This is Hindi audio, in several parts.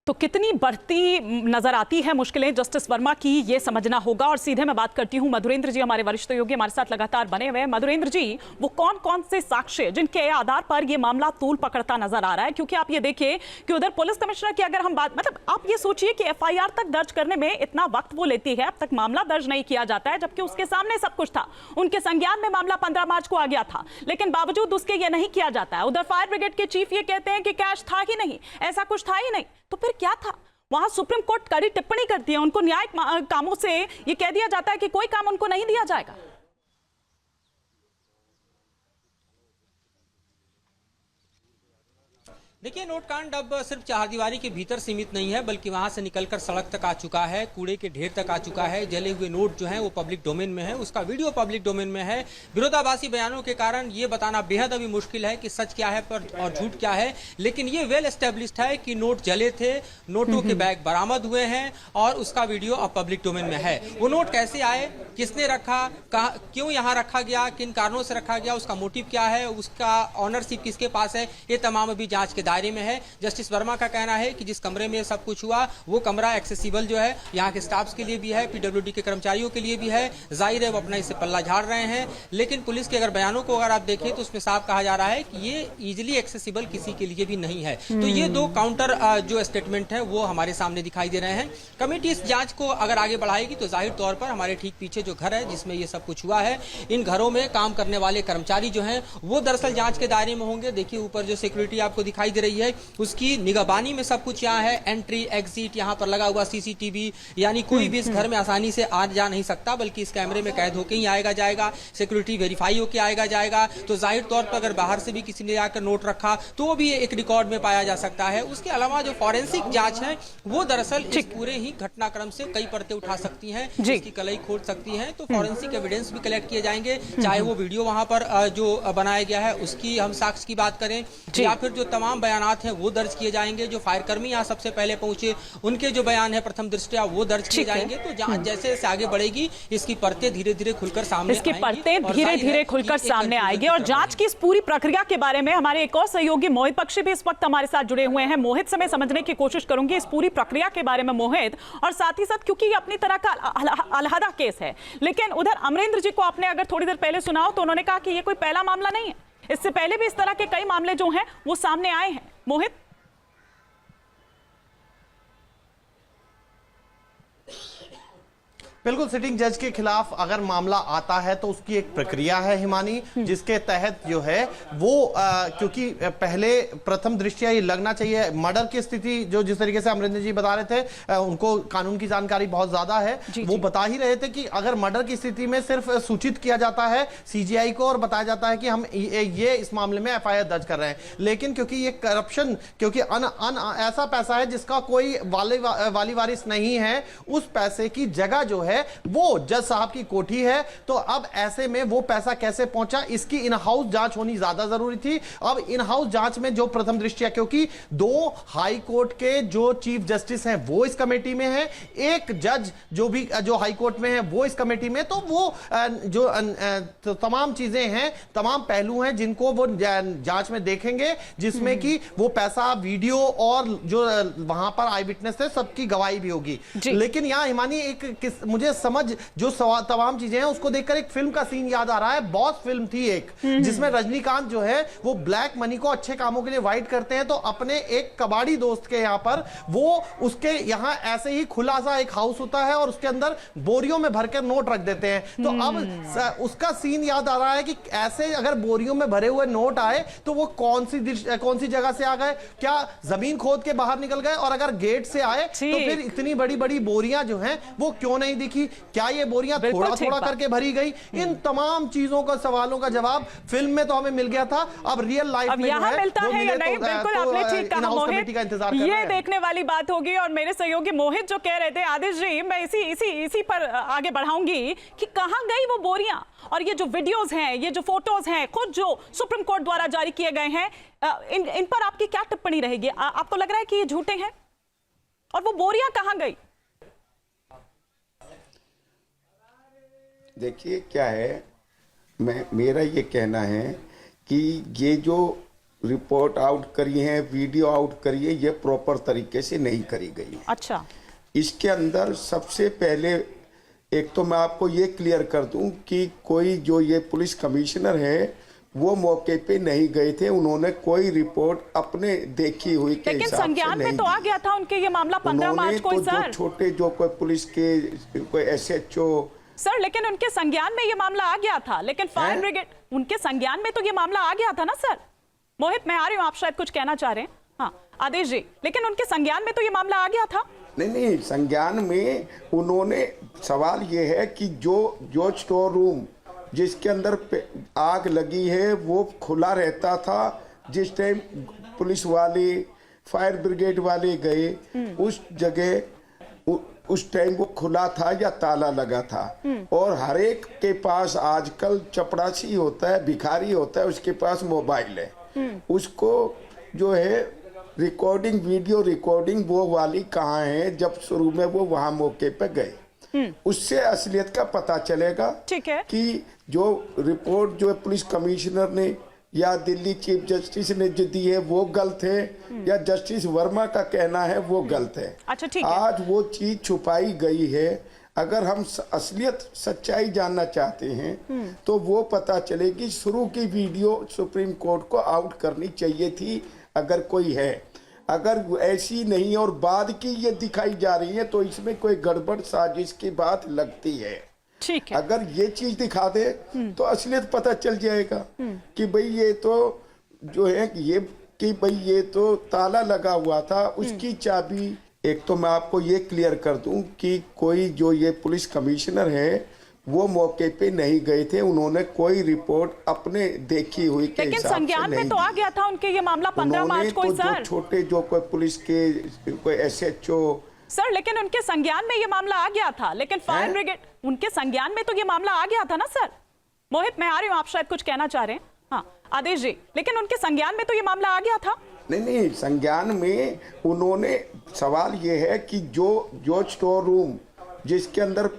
तो कितनी बढ़ती नजर आती है मुश्किलें जस्टिस वर्मा की, ये समझना होगा। और सीधे मैं बात करती हूं मधुरेंद्र जी, हमारे वरिष्ठ सहयोगी हमारे साथ लगातार बने हुए हैं। मधुरेंद्र जी, वो कौन कौन से साक्ष्य जिनके आधार पर ये मामला तूल पकड़ता नजर आ रहा है? क्योंकि आप ये देखिए कि उधर पुलिस कमिश्नर की अगर हम बात, मतलब आप ये सोचिए कि एफआईआर तक दर्ज करने में इतना वक्त वो लेती है, अब तक मामला दर्ज नहीं किया जाता है, जबकि उसके सामने सब कुछ था। उनके संज्ञान में मामला 15 मार्च को आ गया था, लेकिन बावजूद उसके ये नहीं किया जाता है। उधर फायर ब्रिगेड के चीफ ये कहते हैं कि कैश था ही नहीं, ऐसा कुछ था ही नहीं। तो फिर क्या था? वहां सुप्रीम कोर्ट कड़ी टिप्पणी करती है, उनको न्यायिक कामों से ये कह दिया जाता है कि कोई काम उनको नहीं दिया जाएगा। देखिए, नोटकांड अब सिर्फ चारदीवारी के भीतर सीमित नहीं है, बल्कि वहां से निकलकर सड़क तक आ चुका है, कूड़े के ढेर तक आ चुका है। जले हुए नोट जो हैं वो पब्लिक डोमेन में है, उसका वीडियो पब्लिक डोमेन में है। विरोधाभासी बयानों के कारण ये बताना बेहद अभी मुश्किल है कि सच क्या है और झूठ क्या है। लेकिन ये वेल एस्टेब्लिश्ड है कि नोट जले थे, नोटों के बैग बरामद हुए हैं और उसका वीडियो अब पब्लिक डोमेन में है। वो नोट कैसे आए, किसने रखा, क्यों यहाँ रखा गया, किन कारणों से रखा गया, उसका मोटिव क्या है, उसका ऑनरशिप किसके पास है, ये तमाम अभी जांच के दायरे में है। जस्टिस वर्मा का कहना है कि जिस कमरे में सब कुछ हुआ वो कमरा एक्सेसिबल जो है यहाँ के स्टाफ्स के लिए भी है, पीडब्ल्यूडी के कर्मचारियों के लिए भी है। जाहिर है वो अपना इससे पल्ला झाड़ रहे हैं, लेकिन पुलिस के अगर बयानों को अगर आप देखें तो उसमें साफ कहा जा रहा है कि ये इजीली एक्सेसिबल किसी के लिए भी नहीं है। तो ये दो काउंटर जो स्टेटमेंट है वो हमारे सामने दिखाई दे रहे हैं। कमेटी इस जांच को अगर आगे बढ़ाएगी तो जाहिर तौर पर हमारे ठीक पीछे जो घर है जिसमें ये सब कुछ हुआ है, इन घरों में काम करने वाले कर्मचारी जो हैं वो दरअसल जांच के दायरे में होंगे। देखिए, ऊपर जो सिक्योरिटी आपको दिखाई दे रही है उसकी निगरानी में सब कुछ यहाँ है। एंट्री एग्जिट यहाँ पर लगा हुआ सीसीटीवी, यानी कोई भी इस घर में आसानी से आ जा नहीं सकता, बल्कि इस कैमरे में कैद होकर ही आएगा जाएगा। सिक्योरिटी वेरीफाई होकर आएगा जाएगा। तो जाहिर तौर पर अगर बाहर से भी किसी ने जाकर नोट रखा तो वो भी एक रिकॉर्ड में पाया जा सकता है। उसके अलावा जो फॉरेंसिक जांच है वो दरअसल इस पूरे ही घटनाक्रम से कई परतें उठा सकती हैं, इसकी कलई खोद सकती हैं। तो फॉरेंसिक एविडेंस भी कलेक्ट किए जाएंगे, चाहे वो वीडियो वहां पर जो बनाया गया है उसकी हम साक्ष्य की बात करें, या फिर जो तमाम बयानात हैं वो दर्ज किए जाएंगे। जो फायर कर्मी यहाँ सबसे पहले पहुंचे उनके जो बयान है प्रथम दृष्टया वो दर्ज किए जाएंगे। तो जैसे जैसे आगे बढ़ेगी इसकी परतें धीरे धीरे खुलकर सामने आएंगी, परतें धीरे धीरे खुलकर सामने आएगी। और जांच की इस पूरी प्रक्रिया के बारे में हमारे एक और सहयोगी मोहित पक्षी भी इस वक्त हमारे साथ जुड़े हुए हैं। मोहित से मैं समझने की कोशिश करूंगी इस पूरी प्रक्रिया के बारे में मोहित, और साथ ही साथ क्योंकि ये अपनी तरह का अलहदा केस है, लेकिन उधर अमरेंद्र जी को आपने अगर थोड़ी देर पहले सुनाओ तो उन्होंने कहा कि ये कोई पहला मामला नहीं है, इससे पहले भी इस तरह के कई मामले जो हैं वो सामने आए हैं। मोहित, बिल्कुल, सिटिंग जज के खिलाफ अगर मामला आता है तो उसकी एक प्रक्रिया है हिमानी, जिसके तहत जो है वो क्योंकि पहले प्रथम दृष्टया ये लगना चाहिए मर्डर की स्थिति जो जिस तरीके से अमरिंदर जी बता रहे थे, उनको कानून की जानकारी बहुत ज्यादा है, वो बता ही रहे थे कि अगर मर्डर की स्थिति में सिर्फ सूचित किया जाता है सीजीआई को और बताया जाता है कि हम ये इस मामले में एफआईआर दर्ज कर रहे हैं, लेकिन क्योंकि ये करप्शन, क्योंकि ऐसा पैसा है जिसका कोई वाली वारिस नहीं है, उस पैसे की जगह जो है वो जज साहब की कोठी है। तो अब ऐसे में वो पैसा कैसे पहुंचा, इसकी इन हाउस जांच होनी ज्यादा जरूरी थी। अब इन हाउस जांच में जो प्रथम दृष्टया, क्योंकि दो हाई कोर्ट के जो चीफ जस्टिस हैं वो इस कमेटी में है, एक जज जो हाई कोर्ट में है वो इस कमेटी में, तो वो जो तमाम चीजें हैं, तमाम पहलू हैं जिनको वो जांच में देखेंगे, जिसमें कि वो पैसा, वीडियो और जो वहां पर आई विटनेस है सबकी गवाही भी होगी। लेकिन यहां हिमानी मुझे समझ जो तमाम चीजें हैं उसको देखकर एक फिल्म का सीन याद आ रहा है। बॉस फिल्म थी एक, जिसमें रजनीकांत जो है वो ब्लैक मनी को अच्छे कामों के लिए वाइट करते हैं, तो अपने एक कबाड़ी दोस्त के यहाँ पर वो उसके यहाँ ऐसे ही खुला सा एक हाउस होता है और उसके अंदर बोरियों में भरकर नोट रख देते हैं। तो अब उसका सीन याद आ रहा है कि ऐसे अगर बोरियों में भरे हुए नोट आए तो वो कौन सी जगह से आ गए, क्या जमीन खोद के बाहर निकल गए, और अगर गेट से आए तो फिर इतनी बड़ी बड़ी बोरियां जो हैं वो क्यों नहीं दिखी, क्या ये बोरियां थोड़ा थोड़ा करके भरी गई? इन तमाम चीजों का, सवालों का जवाब फिल्म में तो हमें मिल गया था, अब रियल लाइफ में यहां मिलता है या नहीं? बिल्कुल आपने ठीक कहा मोहित, ये देखने वाली बात होगी। और मेरे सहयोगी मोहित जो कह रहे थे, आदिश जी मैं इसी पर आगे बढ़ाऊंगी कि कहां गई वो बोरियां, और ये जो वीडियोस हैं, ये जो फोटोज हैं, खुद जो सुप्रीम कोर्ट द्वारा जारी किए गए हैं, इन पर आपकी क्या टिप्पणी रहेगी? आपको लग रहा है कि ये झूठे हैं, और वो बोरियां कहां गई? देखिए क्या है, मेरा ये कहना है कि ये जो रिपोर्ट आउट करी है, वीडियो आउट करी है, ये प्रॉपर तरीके से नहीं करी गई है। अच्छा, इसके अंदर सबसे पहले एक तो मैं आपको ये क्लियर कर दूं कि कोई जो ये पुलिस कमिश्नर है वो मौके पे नहीं गए थे, उन्होंने कोई रिपोर्ट अपने देखी हुई के लेकिन हिसाब से संज्ञान में नहीं तो दी। आ गया था उनके ये मामला 15 मार्च को ही, उन्होंने तो सर। जो छोटे जो कोई पुलिस के कोई SHO सर, लेकिन उनके संज्ञान में ये मामला आ गया था, लेकिन फायर हैं? ब्रिगेड, उनके संज्ञान में तो ये मामला आ गया था ना सर। मोहित, मैं आ रही हूँ, आप शायद कुछ कहना चाह रहे हैं। हाँ आदेश जी, लेकिन उनके संज्ञान में तो ये मामला आ गया था। नहीं, संज्ञान में उन्होंने, सवाल ये है कि जो स्टोर रूम जिसके अंदर आग लगी है वो खुला रहता था जिस टाइम पुलिस वाले फायर ब्रिगेड वाले गए, उस जगह उस टाइम वो खुला था या ताला लगा था। और हर एक के पास आजकल चपरासी होता है, भिखारी होता है, उसके पास मोबाइल है, उसको जो है रिकॉर्डिंग, वीडियो रिकॉर्डिंग वो वाली कहाँ है जब शुरू में वो वहां मौके पे गए, उससे असलियत का पता चलेगा। ठीक है कि जो रिपोर्ट जो पुलिस कमिश्नर ने या दिल्ली चीफ जस्टिस ने जो दी है वो गलत है या जस्टिस वर्मा का कहना है वो गलत है। अच्छा, ठीक है। आज वो चीज छुपाई गई है। अगर हम असलियत सच्चाई जानना चाहते हैं तो वो पता चलेगी। शुरू की वीडियो सुप्रीम कोर्ट को आउट करनी चाहिए थी अगर कोई है। अगर ऐसी नहीं और बाद की ये दिखाई जा रही है तो इसमें कोई गड़बड़ साजिश की बात लगती है। ठीक है। अगर ये चीज दिखा दे तो असलियत पता चल जाएगा कि भाई ये तो जो है ये कि भाई ये तो ताला लगा हुआ था, उसकी चाबी। एक तो मैं आपको ये क्लियर कर दूं कि कोई जो ये पुलिस कमिश्नर है वो मौके पे नहीं गए थे, उन्होंने कोई रिपोर्ट अपने देखी हुई के लेकिन हिसाब से संज्ञान में नहीं तो आ दी। गया था उनके ये मामला 15 मार्च को ही, उन्होंने तो सर। जो छोटे जो कोई पुलिस के कोई SHO सर, लेकिन उनके संज्ञान में ये मामला आ गया था, लेकिन फायर हैं? ब्रिगेड, उनके संज्ञान में तो ये मामला आ गया था ना सर। मोहित, मैं आ रही हूँ, आप शायद कुछ कहना चाह रहे हैं। हाँ आदेश जी, लेकिन उनके संज्ञान में तो ये मामला आ गया था। नहीं, संज्ञान में उन्होंने, सवाल ये है कि जो स्टोर रूम जिसके अंदर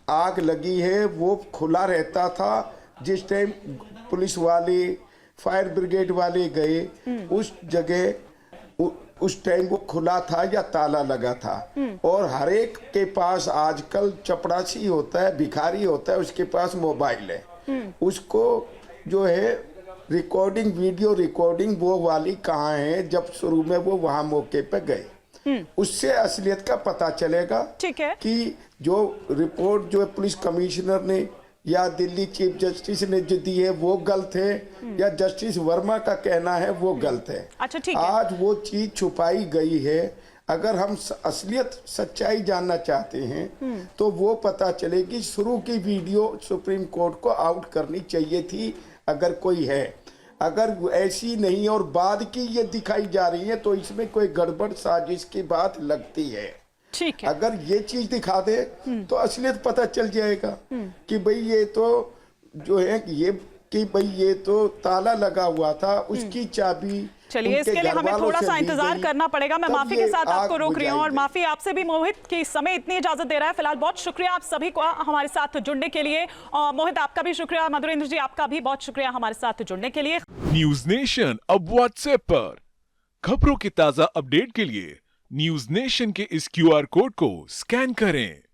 आग लगी है वो खुला रहता था जिस टाइम पुलिस वाले फायर ब्रिगेड वाले गए, उस जगह उस टाइम वो खुला था या ताला लगा था। और हर एक के पास आजकल चपरासी होता है, भिखारी होता है, उसके पास मोबाइल है, उसको जो है रिकॉर्डिंग, वीडियो रिकॉर्डिंग वो वाली कहाँ है जब शुरू में वो वहां मौके पे गए, उससे असलियत का पता चलेगा। ठीक है। कि जो रिपोर्ट जो पुलिस कमिश्नर ने या दिल्ली चीफ जस्टिस ने जो दी है वो गलत है या जस्टिस वर्मा का कहना है वो गलत है। अच्छा, ठीक है। आज वो चीज छुपाई गई है। अगर हम असलियत सच्चाई जानना चाहते हैं तो वो पता चलेगी। शुरू की वीडियो सुप्रीम कोर्ट को आउट करनी चाहिए थी अगर कोई है। अगर ऐसी नहीं और बाद की ये दिखाई जा रही है तो इसमें कोई गड़बड़ साजिश की बात लगती है। ठीक है। अगर ये चीज दिखा दे तो असलियत पता चल जाएगा कि भाई ये तो जो है ये कि भाई ये तो ताला लगा हुआ था, उसकी चाबी। चलिए, इसके लिए हमें थोड़ा सा इंतजार करना पड़ेगा। मैं माफी के साथ आपको रोक रही हूँ और माफी आपसे भी मोहित कि इस समय इतनी इजाजत दे रहा है। फिलहाल बहुत शुक्रिया आप सभी को हमारे साथ जुड़ने के लिए। मोहित, आपका भी शुक्रिया। मधुरेंद्र जी, आपका भी बहुत शुक्रिया हमारे साथ जुड़ने के लिए। न्यूज नेशन अब व्हाट्सएप पर खबरों के ताजा अपडेट के लिए न्यूज नेशन के इस QR कोड को स्कैन करें।